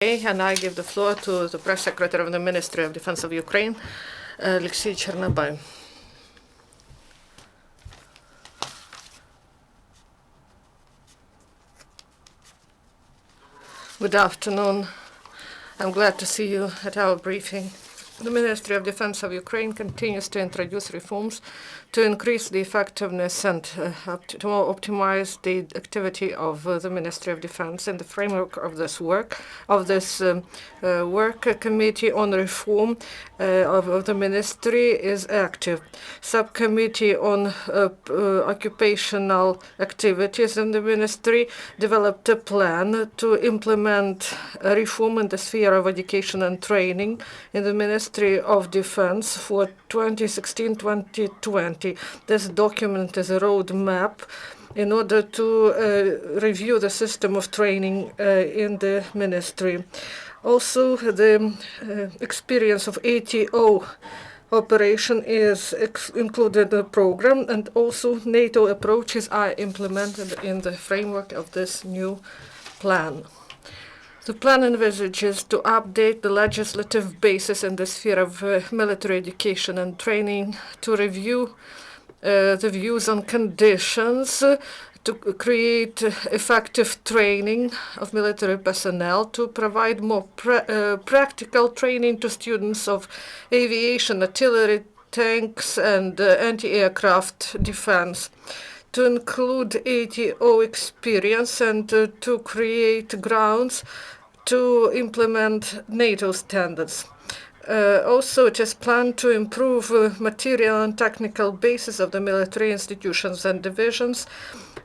And I give the floor to the press secretary of the Ministry of Defense of Ukraine, Oleksiy Chernobai. Good afternoon. I'm glad to see you at our briefing. The Ministry of Defense of Ukraine continues to introduce reforms to increase the effectiveness and to optimize the activity of the Ministry of Defense. In the framework of this work, work committee on reform of the ministry is active. Subcommittee on occupational activities in the ministry developed a plan to implement a reform in the sphere of education and training in the Ministry of Defense for 2016-2020. This document is a roadmap in order to review the system of training in the ministry. Also, the experience of ATO operation is included in the program, and also NATO approaches are implemented in the framework of this new plan. The plan envisages to update the legislative basis in the sphere of military education and training, to review the views on conditions, to create effective training of military personnel, to provide more practical training to students of aviation, artillery, tanks, and anti-aircraft defense, to include ATO experience, and to create grounds to implement NATO standards. Also, it is planned to improve material and technical basis of the military institutions and divisions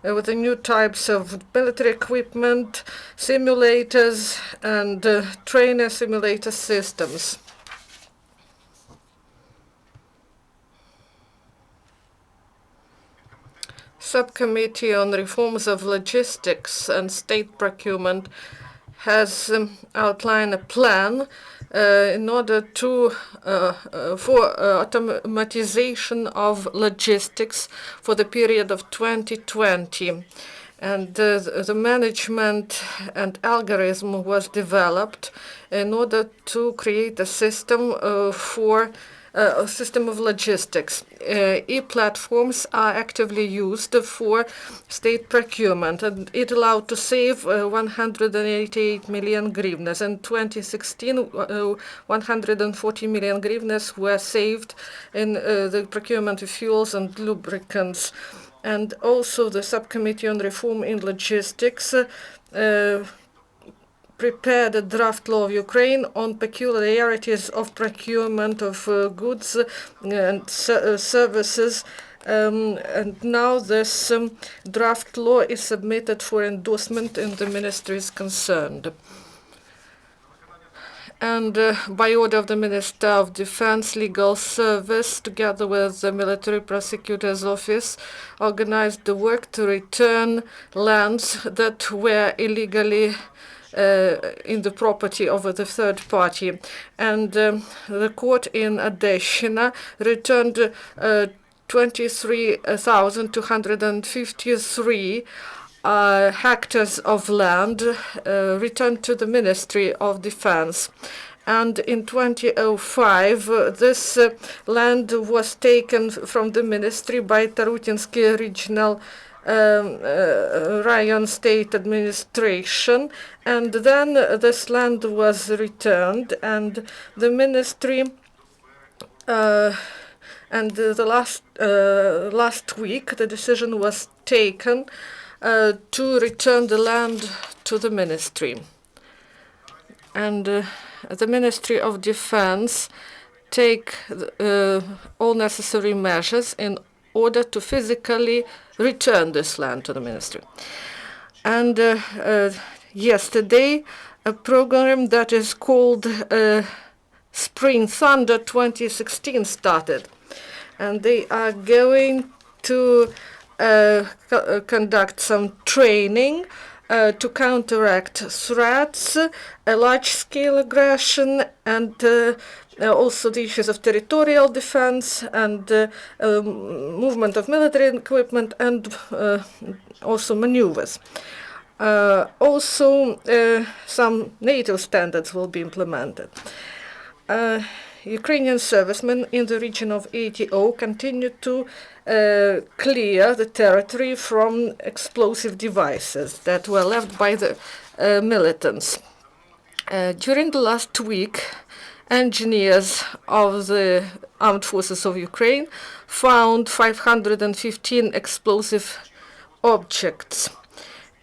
with the new types of military equipment, simulators, and trainer simulator systems. Subcommittee on reforms of logistics and state procurement has outlined a plan in order to for automatization of logistics for the period of 2020. And the management and algorithm was developed in order to create a system for a system of logistics. E-platforms are actively used for state procurement, and it allowed to save 188 million hryvnias. In 2016, 140 million hryvnias were saved in the procurement of fuels and lubricants. And also the Subcommittee on Reform in Logistics prepared a draft law of Ukraine on peculiarities of procurement of goods and services, and now this draft law is submitted for endorsement in the ministries concerned. And by order of the Minister of Defense, Legal Service, together with the Military Prosecutor's Office, organized the work to return lands that were illegally in the property of the third party. And the court in Odeshina returned 23,253 hectares of land returned to the Ministry of Defense. And in 2005, this land was taken from the ministry by Tarutinsky Regional Rayon State Administration, and then this land was returned, and the ministry and the last week the decision was taken to return the land to the ministry. And the Ministry of Defense take all necessary measures in order to physically return this land to the ministry. And yesterday, a program that is called Spring Thunder 2016 started. And they are going to conduct some training to counteract threats, a large-scale aggression, and also the issues of territorial defense and movement of military equipment, and also maneuvers. Also, some NATO standards will be implemented. Ukrainian servicemen in the region of ATO continue to clear the territory from explosive devices that were left by the militants. During the last week, engineers of the Armed Forces of Ukraine found 515 explosive objects.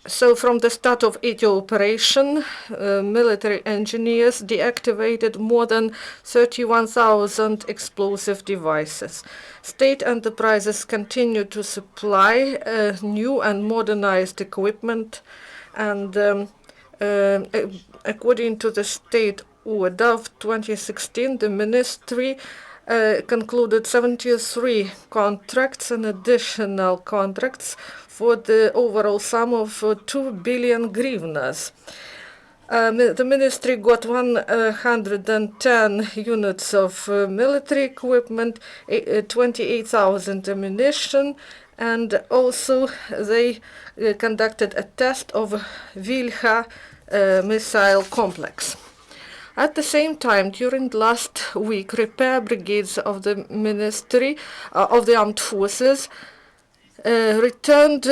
So from the start of ATO operation, military engineers deactivated more than 31,000 explosive devices. State enterprises continue to supply new and modernized equipment, and according to the state order of 2016, the ministry concluded 73 contracts and additional contracts for the overall sum of 2 billion hryvnias. The ministry got 110 units of military equipment, 28,000 ammunition, and also they conducted a test of Vilha missile complex. At the same time, during last week, repair brigades of the Ministry of the Armed Forces returned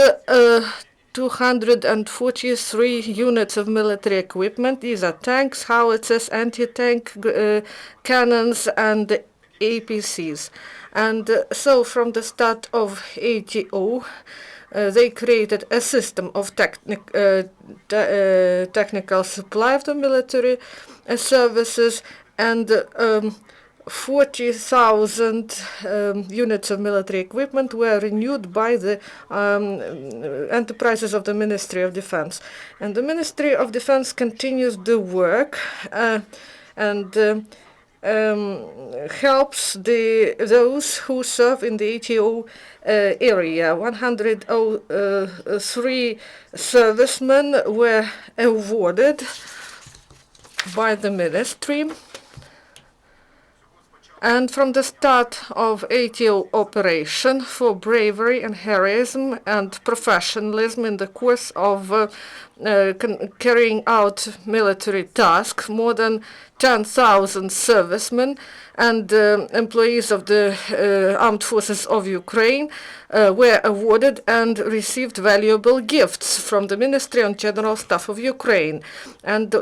243 units of military equipment. These are tanks, howitzers, anti-tank cannons, and APCs. And so from the start of ATO, they created a system of technical supply of the military services, and 40,000 units of military equipment were renewed by the enterprises of the Ministry of Defense. And the Ministry of Defense continues the work and helps those who serve in the ATO area. 103 servicemen were awarded by the ministry. And from the start of ATO operation for bravery and heroism and professionalism in the course of carrying out military tasks, more than 10,000 servicemen and employees of the Armed Forces of Ukraine were awarded and received valuable gifts from the Ministry and General Staff of Ukraine. And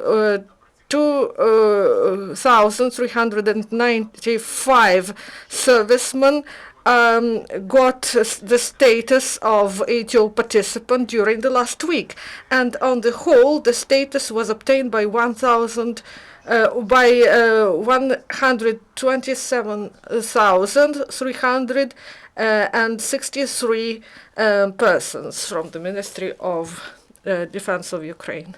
2,395 servicemen got the status of ATO participant during the last week, and on the whole, the status was obtained by 127,363 persons from the Ministry of Defense of Ukraine.